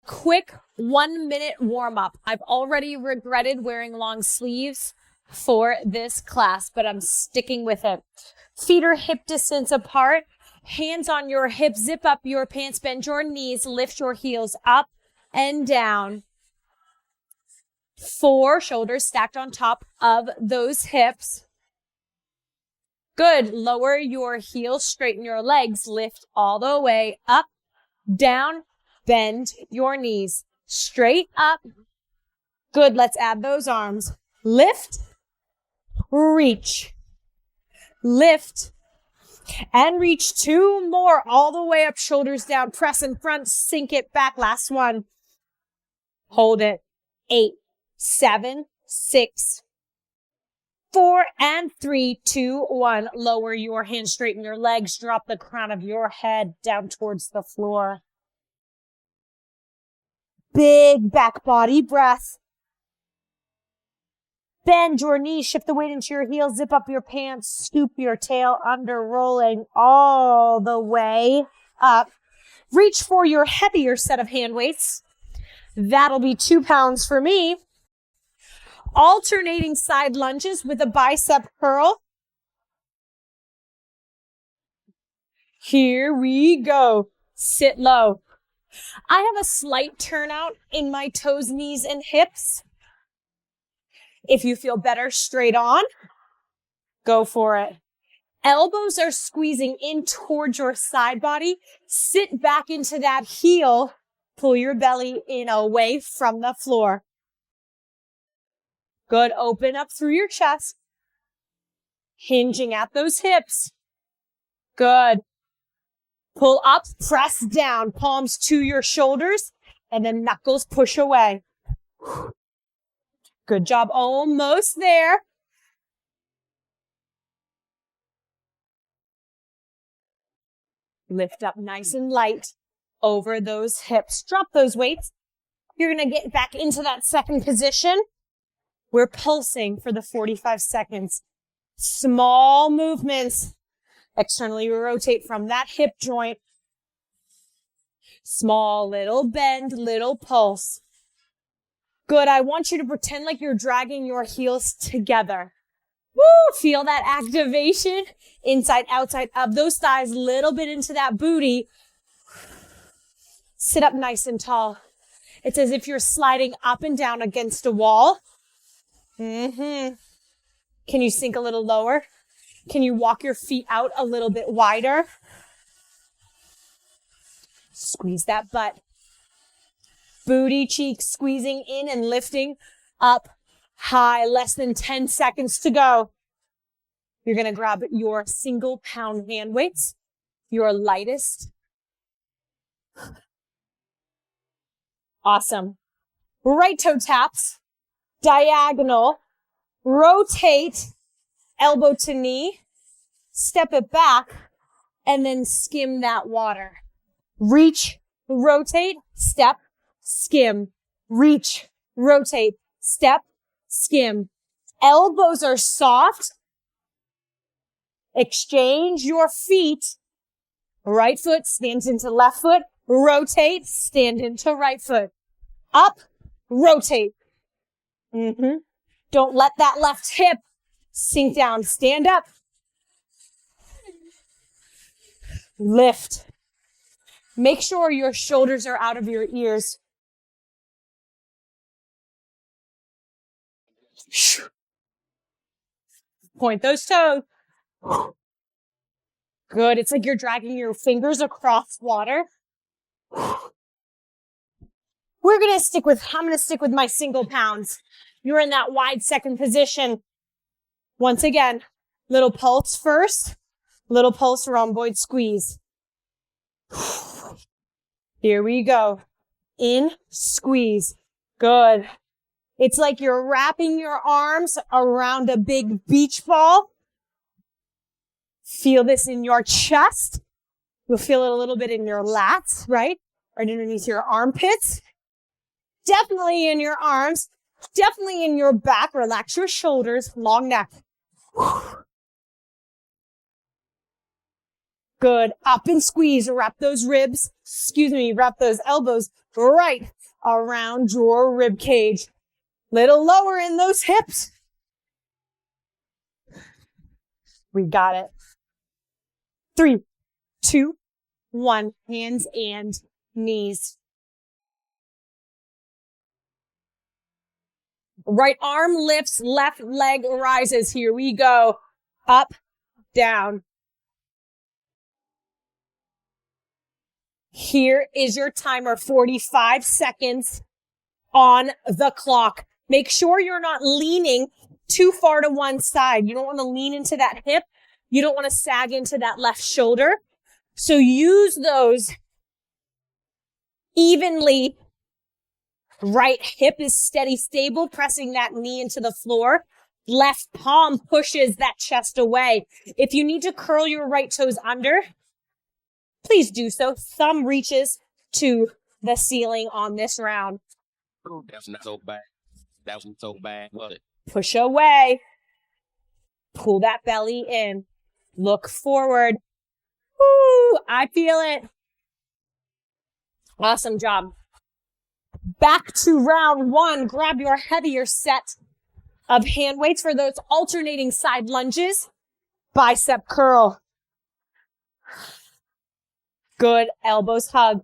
Quick 1 minute warm up. I've already regretted wearing long sleeves for this class, but I'm sticking with it. Feet are hip distance apart. Hands on your hips. Zip up your pants. Bend your knees. Lift your heels up and down. 4, shoulders stacked on top of those hips. Good. Lower your heels. Straighten your legs. Lift all the way up, down. Bend your knees. Straight up. Good. Let's add those arms. Lift. Reach. Lift. And reach. 2 more. All the way up. Shoulders down. Press in front. Sink it back. Last one. Hold it. 8, 7, 6, 4, and 3, 2, 1. Lower your hands, straighten your legs, drop the crown of your head down towards the floor. Big back body breath. Bend your knees, shift the weight into your heels, zip up your pants, scoop your tail under, rolling all the way up. Reach for your heavier set of hand weights. That'll be 2 pounds for me. Alternating side lunges with a bicep curl. Here we go. Sit low. I have a slight turnout in my toes, knees, and hips. If you feel better straight on, go for it. Elbows are squeezing in towards your side body. Sit back into that heel. Pull your belly in away from the floor. Good. Open up through your chest. Hinging at those hips. Good. Pull up, press down, palms to your shoulders, and then knuckles push away. Good job. Almost there. Lift up nice and light over those hips. Drop those weights. You're going to get back into that second position. We're pulsing for the 45 seconds. Small movements. Externally rotate from that hip joint. Small little bend, little pulse. Good. I want you to pretend like you're dragging your heels together. Woo! Feel that activation inside, outside of those thighs, little bit into that booty. Sit up nice and tall. It's as if you're sliding up and down against a wall. Can you sink a little lower? Can you walk your feet out a little bit wider? Squeeze that butt. Booty cheeks squeezing in and lifting up high. Less than 10 seconds to go. You're going to grab your single pound hand weights, your lightest. Awesome. Right toe taps, diagonal, rotate, elbow to knee, step it back, and then skim that water. Reach, rotate, step, skim. Reach, rotate, step, skim. Elbows are soft. Exchange your feet. Right foot stands into left foot. Rotate, stand into right foot. Up, rotate. Don't let that left hip sink down. Stand up. Lift. Make sure your shoulders are out of your ears. Point those toes. Good. It's like you're dragging your fingers across water. I'm going to stick with my single pounds. You're in that wide second position. Once again, little pulse first, little pulse rhomboid squeeze. Here we go. In, squeeze. Good. It's like you're wrapping your arms around a big beach ball. Feel this in your chest. You'll feel it a little bit in your lats, right? Right underneath your armpits. Definitely in your arms. Definitely in your back. Relax your shoulders. Long neck. Good. Up and squeeze. Wrap those wrap those elbows right around your rib cage. Little lower in those hips. We got it. 3, 2, 1. Hands and knees. Right arm lifts, left leg rises. Here we go. Up, down. Here is your timer, 45 seconds on the clock. Make sure you're not leaning too far to one side. You don't want to lean into that hip. You don't want to sag into that left shoulder. So use those evenly. Right hip is steady, stable, pressing that knee into the floor. Left palm pushes that chest away. If you need to curl your right toes under, please do so. Thumb reaches to the ceiling on this round. Oh, that's not so bad. That wasn't so bad, was it? Push away. Pull that belly in. Look forward. Woo, I feel it. Awesome job. Back to round 1. Grab your heavier set of hand weights for those alternating side lunges. Bicep curl. Good. Elbows hug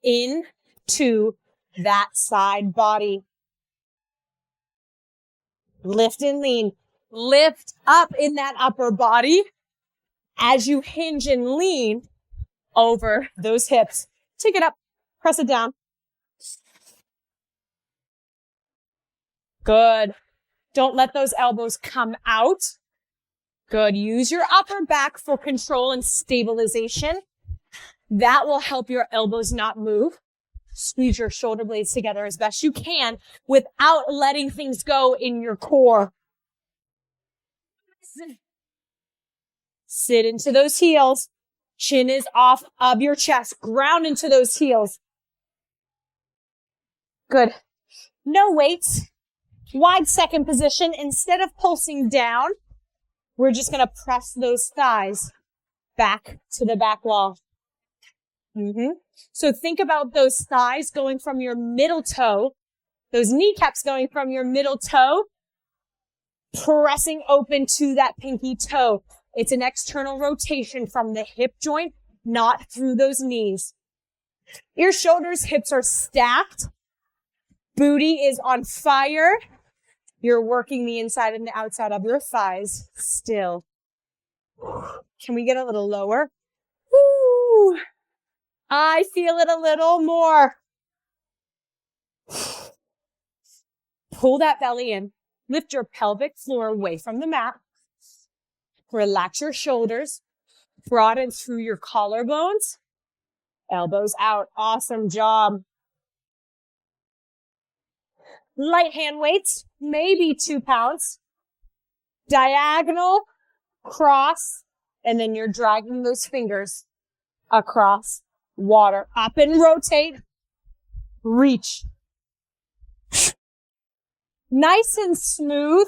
into that side body. Lift and lean. Lift up in that upper body as you hinge and lean over those hips. Take it up. Press it down. Good. Don't let those elbows come out. Good. Use your upper back for control and stabilization. That will help your elbows not move. Squeeze your shoulder blades together as best you can without letting things go in your core. Sit into those heels. Chin is off of your chest. Ground into those heels. Good. No weights. Wide second position. Instead of pulsing down, we're just going to press those thighs back to the back wall. So think about those thighs going from your middle toe, those kneecaps going from your middle toe, pressing open to that pinky toe. It's an external rotation from the hip joint, not through those knees. Your shoulders, hips are stacked. Booty is on fire. You're working the inside and the outside of your thighs still. Can we get a little lower? Woo! I feel it a little more. Pull that belly in. Lift your pelvic floor away from the mat. Relax your shoulders. Broaden through your collarbones. Elbows out. Awesome job. Light hand weights, maybe 2 pounds. Diagonal, cross, and then you're dragging those fingers across water. Up and rotate. Reach. Nice and smooth.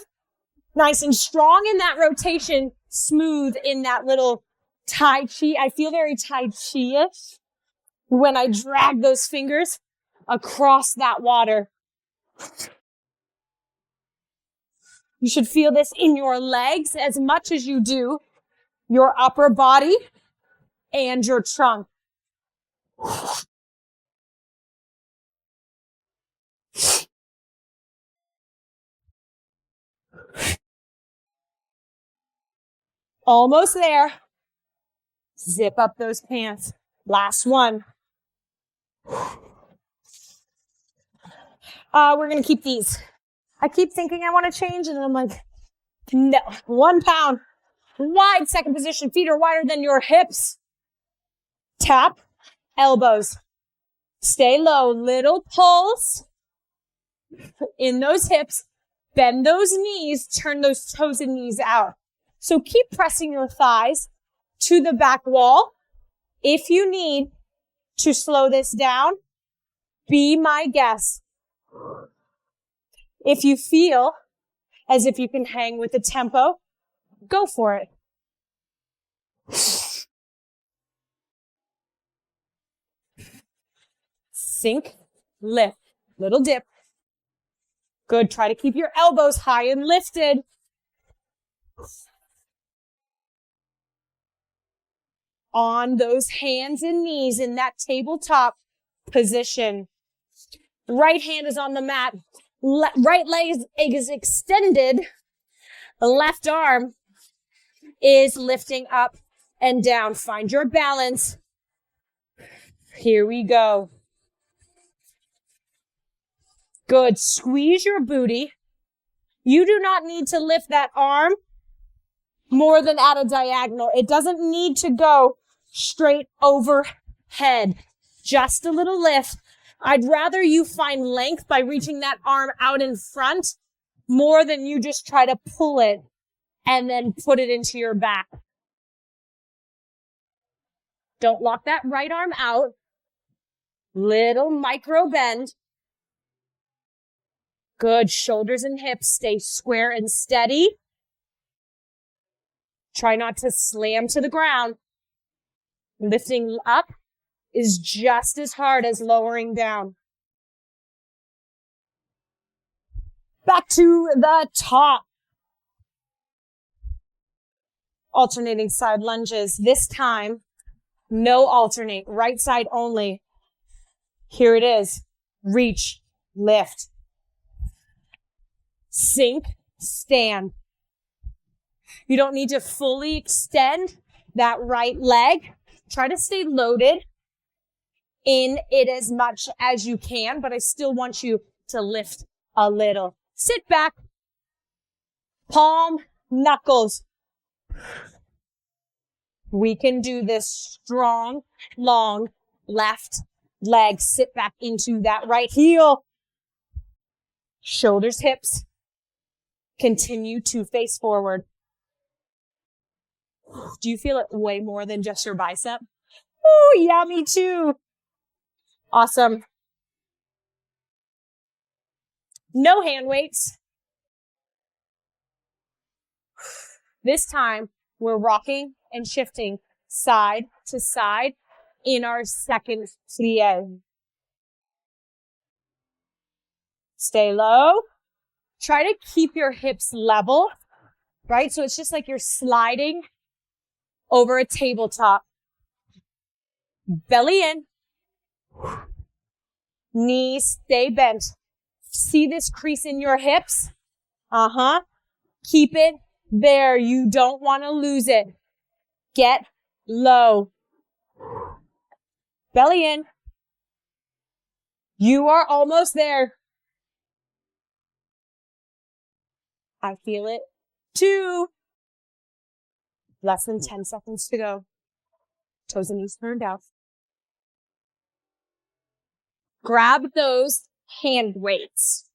Nice and strong in that rotation. Smooth in that little Tai Chi. I feel very Tai Chi-ish when I drag those fingers across that water. You should feel this in your legs as much as you do your upper body and your trunk. Almost there. Zip up those pants. Last one. We're going to keep these. I keep thinking I want to change, and I'm like, no. 1 pound. Wide second position. Feet are wider than your hips. Tap. Elbows. Stay low. Little pulse in those hips. Bend those knees. Turn those toes and knees out. So keep pressing your thighs to the back wall. If you need to slow this down, be my guest. If you feel as if you can hang with the tempo, go for it. Sink, lift, little dip. Good. Try to keep your elbows high and lifted. On those hands and knees in that tabletop position. Right hand is on the mat. Right leg is extended. Left arm is lifting up and down. Find your balance. Here we go. Good. Squeeze your booty. You do not need to lift that arm more than at a diagonal. It doesn't need to go straight overhead. Just a little lift. I'd rather you find length by reaching that arm out in front more than you just try to pull it and then put it into your back. Don't lock that right arm out. Little micro bend. Good. Shoulders and hips stay square and steady. Try not to slam to the ground. Lifting up is just as hard as lowering down. Back to the top. Alternating side lunges. This time, no alternate. Right side only. Here it is. Reach, lift. Sink, stand. You don't need to fully extend that right leg. Try to stay loaded in it as much as you can, but I still want you to lift a little. Sit back. Palm, knuckles. We can do this. Strong, long, left leg. Sit back into that right heel. Shoulders, hips. Continue to face forward. Do you feel it way more than just your bicep? Oh, yeah, me too. Awesome. No hand weights. This time, we're rocking and shifting side to side in our second plie. Stay low. Try to keep your hips level, right? So it's just like you're sliding over a tabletop. Belly in. Knees stay bent. See this crease in your hips? Keep it there. You don't want to lose it. Get low. Belly in. You are almost there. I feel it. 2. Less than 10 seconds to go. Toes and knees turned out. Grab those hand weights.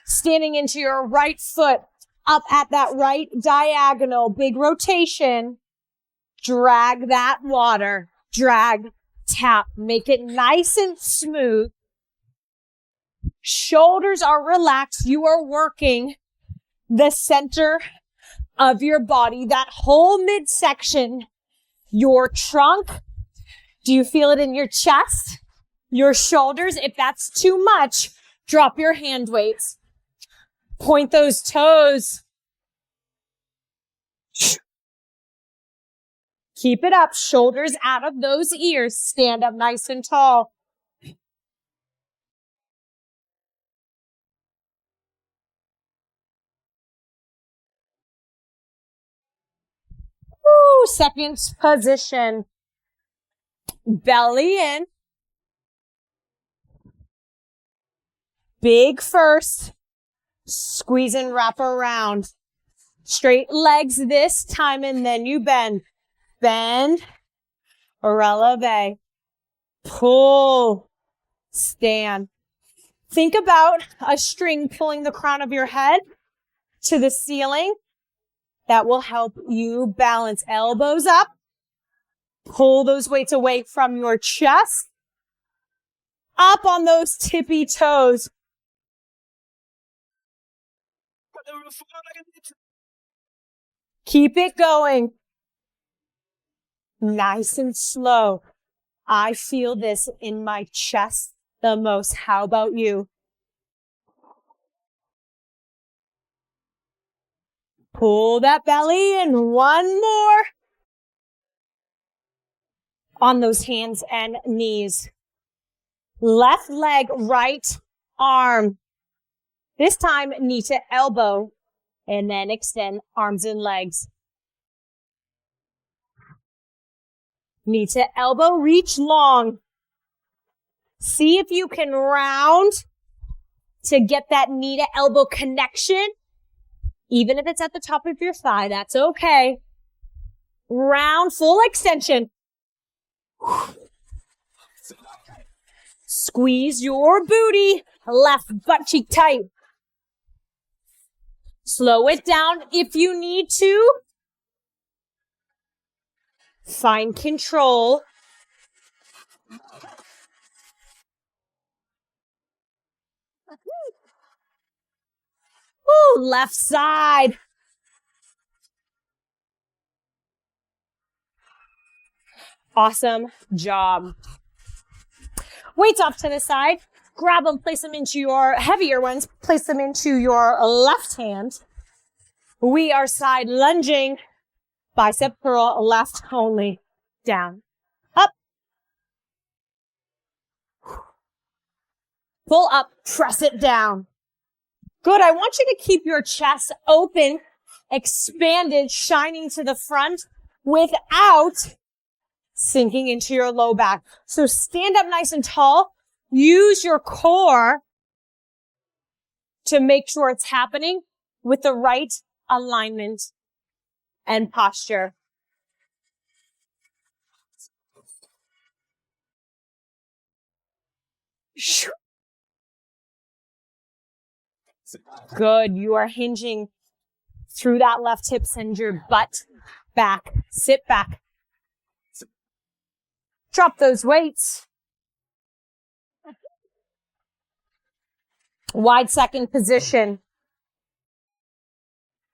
Standing into your right foot, up at that right diagonal, big rotation. Drag that water. Drag, tap. Make it nice and smooth. Shoulders are relaxed. You are working the center of your body, that whole midsection, your trunk. Do you feel it in your chest? Your shoulders? If that's too much, drop your hand weights. Point those toes. Keep it up. Shoulders out of those ears. Stand up nice and tall. Woo, second position. Belly in. Big first. Squeeze and wrap around. Straight legs this time, and then you bend. Bend. Releve. Pull. Stand. Think about a string pulling the crown of your head to the ceiling. That will help you balance. Elbows up. Pull those weights away from your chest. Up on those tippy toes. Keep it going. Nice and slow. I feel this in my chest the most. How about you? Pull that belly in. One more. On those hands and knees. Left leg, right arm. This time, knee to elbow, and then extend arms and legs. Knee to elbow, reach long. See if you can round to get that knee to elbow connection. Even if it's at the top of your thigh, that's okay. Round, full extension. Squeeze your booty, left butt cheek tight. Slow it down if you need to. Find control. Woo, left side. Awesome job. Weights off to the side. Grab them, place them into your heavier ones. Place them into your left hand. We are side lunging. Bicep curl, left only. Down. Up. Pull up, press it down. Good. I want you to keep your chest open, expanded, shining to the front without sinking into your low back. So stand up nice and tall. Use your core to make sure it's happening with the right alignment and posture. Good. You are hinging through that left hip. Send your butt back. Sit back. Drop those weights. Wide second position.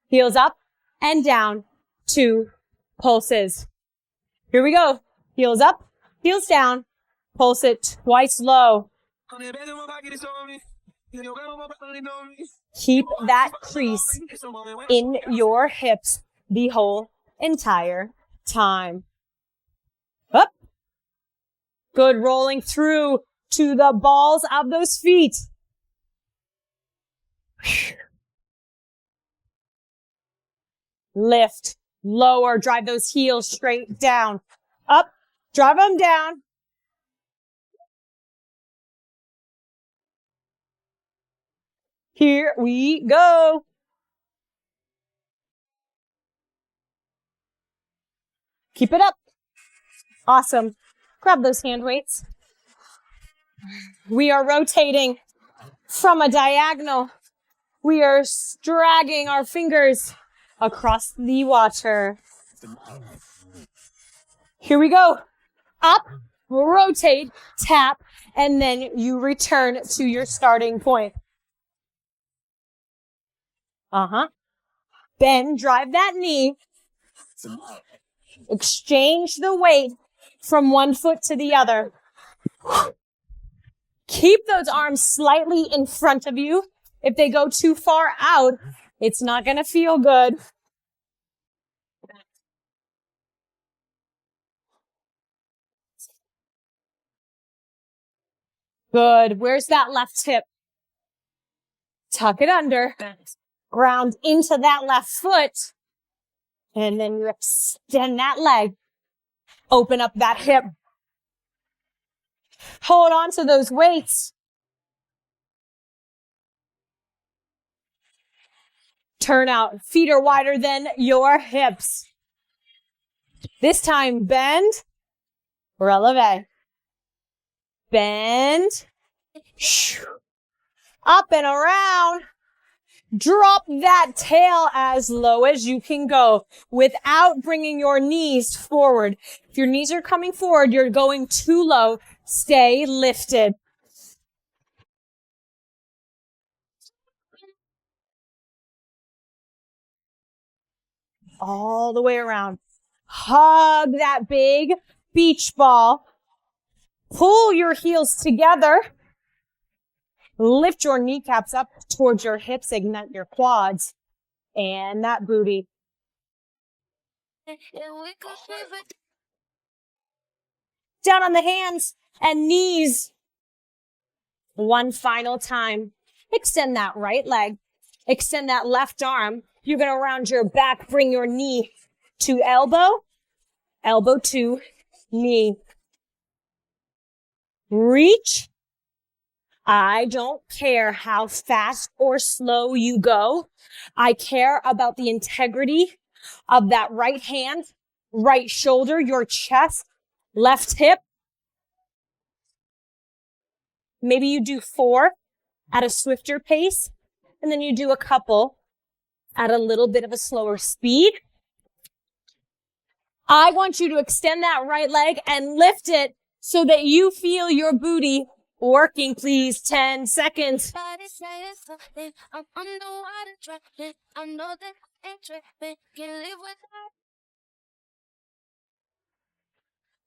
Heels up and down. 2 pulses. Here we go. Heels up, heels down. Pulse it twice low. Keep that crease in your hips the whole entire time. Up. Good. Rolling through to the balls of those feet. Lift, lower, drive those heels straight down. Up, drive them down. Here we go. Keep it up. Awesome. Grab those hand weights. We are rotating from a diagonal. We are dragging our fingers across the water. Here we go. Up, rotate, tap, and then you return to your starting point. Bend, drive that knee. Exchange the weight from one foot to the other. Keep those arms slightly in front of you. If they go too far out, it's not going to feel good. Good. Where's that left hip? Tuck it under. Ground into that left foot. And then you extend that leg. Open up that hip. Hold on to those weights. Turn out. Feet are wider than your hips. This time, bend. Releve. Bend. Up and around. Drop that tail as low as you can go without bringing your knees forward. If your knees are coming forward, you're going too low. Stay lifted. All the way around. Hug that big beach ball. Pull your heels together. Lift your kneecaps up towards your hips, ignite your quads and that booty. Down on the hands and knees. One final time. Extend that right leg. Extend that left arm. You're going to round your back, bring your knee to elbow, elbow to knee. Reach. I don't care how fast or slow you go. I care about the integrity of that right hand, right shoulder, your chest, left hip. Maybe you do 4 at a swifter pace, and then you do a couple at a little bit of a slower speed. I want you to extend that right leg and lift it so that you feel your booty working, please. 10 seconds.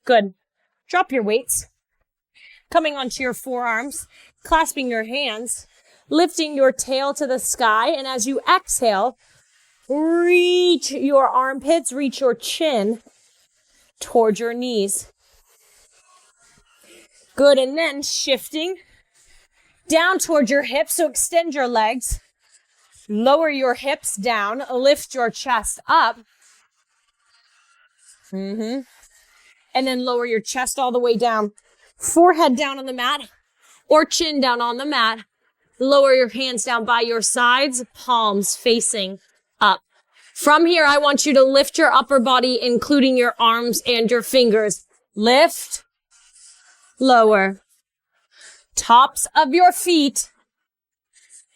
Good. Drop your weights. Coming onto your forearms, clasping your hands, lifting your tail to the sky, and as you exhale, reach your armpits, reach your chin towards your knees. Good, and then shifting down towards your hips, so extend your legs, lower your hips down, lift your chest up. And then lower your chest all the way down. Forehead down on the mat or chin down on the mat. Lower your hands down by your sides, palms facing up. From here, I want you to lift your upper body, including your arms and your fingers. Lift, lower. Tops of your feet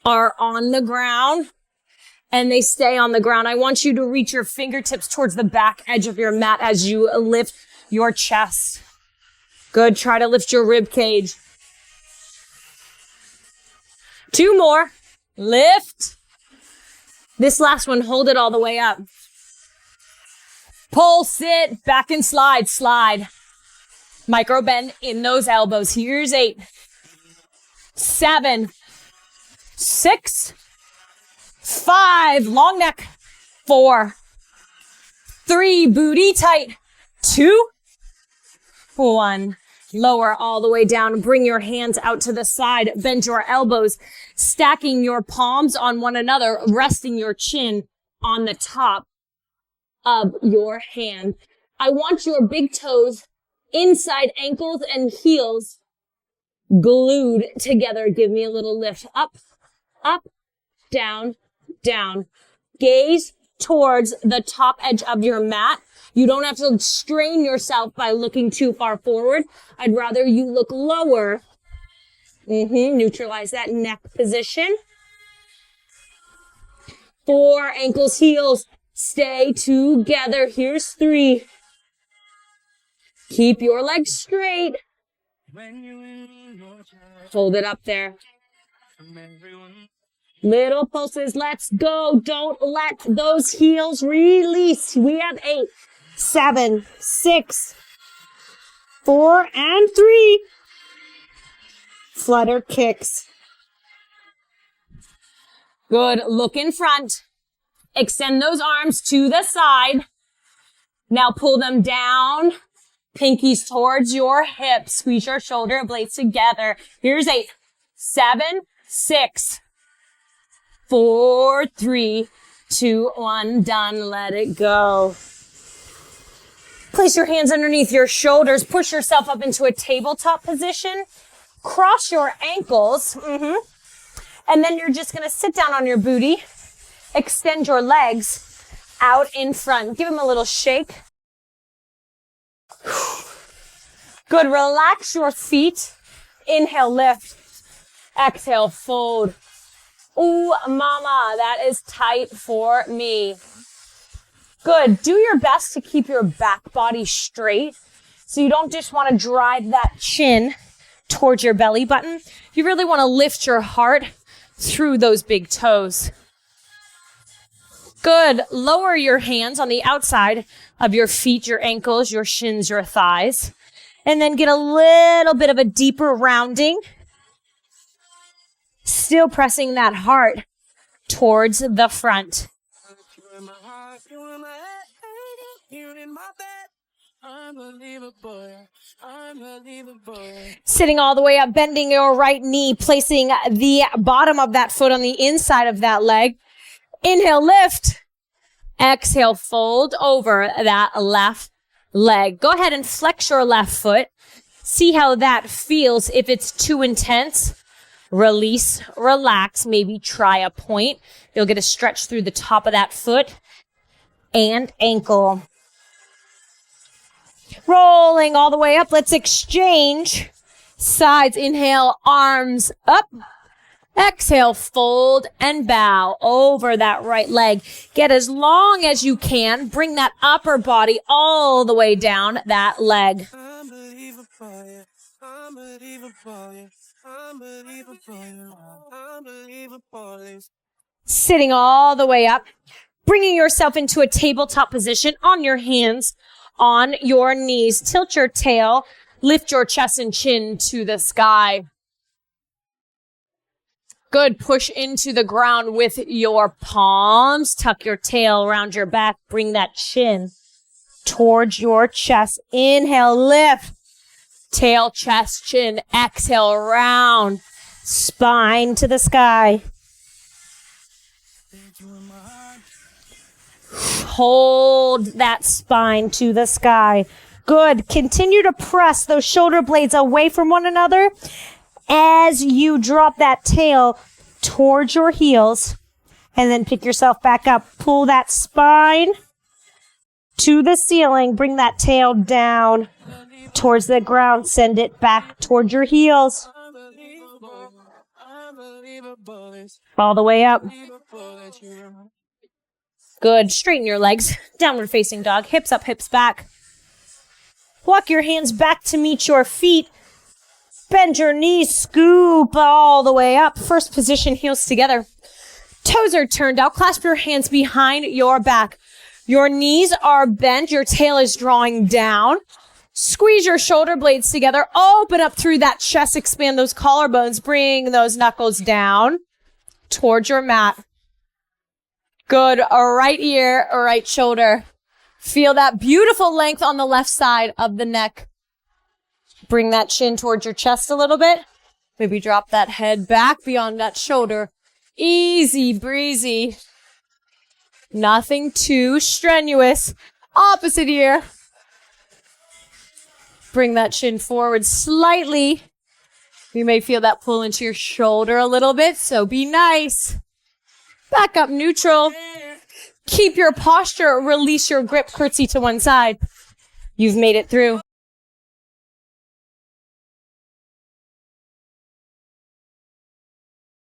are on the ground and they stay on the ground. I want you to reach your fingertips towards the back edge of your mat as you lift your chest. Good. Try to lift your rib cage. 2 more. Lift. This last one, hold it all the way up. Pull, sit, back and slide, slide. Micro bend in those elbows. Here's 8, 7, 6, 5, long neck, 4, 3, booty tight, 2, 1. Lower all the way down. Bring your hands out to the side. Bend your elbows, stacking your palms on one another, resting your chin on the top of your hand. I want your big toes, inside ankles and heels glued together. Give me a little lift. Up, up, down, down. Gaze towards the top edge of your mat. You don't have to strain yourself by looking too far forward. I'd rather you look lower. Neutralize that neck position. 4, ankles, heels, stay together. Here's 3. Keep your legs straight. Hold it up there. Little pulses. Let's go. Don't let those heels release. We have 8, 7, 6, 4, and 3. Flutter kicks. Good. Look in front. Extend those arms to the side. Now pull them down. Pinkies towards your hips. Squeeze your shoulder blades together. Here's 8, 7, 6, 4, 3, 2, 1. Done. Let it go. Place your hands underneath your shoulders. Push yourself up into a tabletop position. Cross your ankles. And then you're just going to sit down on your booty. Extend your legs out in front. Give them a little shake. Good. Relax your feet. Inhale, lift. Exhale, fold. Ooh, mama, that is tight for me. Good. Do your best to keep your back body straight. So you don't just want to drive that chin towards your belly button. You really want to lift your heart through those big toes. Good. Lower your hands on the outside of your feet, your ankles, your shins, your thighs. And then get a little bit of a deeper rounding. Still pressing that heart towards the front. Sitting all the way up, bending your right knee, placing the bottom of that foot on the inside of that leg. Inhale, lift. Exhale, fold over that left leg. Go ahead and flex your left foot. See how that feels. If it's too intense, release, relax, maybe try a point. You'll get a stretch through the top of that foot and ankle. Rolling all the way up. Let's exchange sides. Inhale, arms up. Exhale, fold and bow over that right leg. Get as long as you can. Bring that upper body all the way down that leg. Sitting all the way up. Bringing yourself into a tabletop position on your hands, on your knees. Tilt your tail. Lift your chest and chin to the sky. Good. Push into the ground with your palms. Tuck your tail around your back. Bring that chin towards your chest. Inhale, lift. Tail, chest, chin. Exhale, round. Spine to the sky. Hold that spine to the sky. Good. Continue to press those shoulder blades away from one another as you drop that tail towards your heels, and then pick yourself back up. Pull that spine to the ceiling. Bring that tail down towards the ground. Send it back towards your heels. All the way up. Good. Straighten your legs. Downward facing dog. Hips up, hips back. Walk your hands back to meet your feet. Bend your knees, scoop all the way up. First position, heels together. Toes are turned out. Clasp your hands behind your back. Your knees are bent. Your tail is drawing down. Squeeze your shoulder blades together. Open up through that chest. Expand those collarbones. Bring those knuckles down towards your mat. Good. Right ear, right shoulder. Feel that beautiful length on the left side of the neck. Bring that chin towards your chest a little bit. Maybe drop that head back beyond that shoulder. Easy breezy. Nothing too strenuous. Opposite ear. Bring that chin forward slightly. You may feel that pull into your shoulder a little bit, so be nice. Back up neutral. Keep your posture. Release your grip. Curtsy to one side. You've made it through.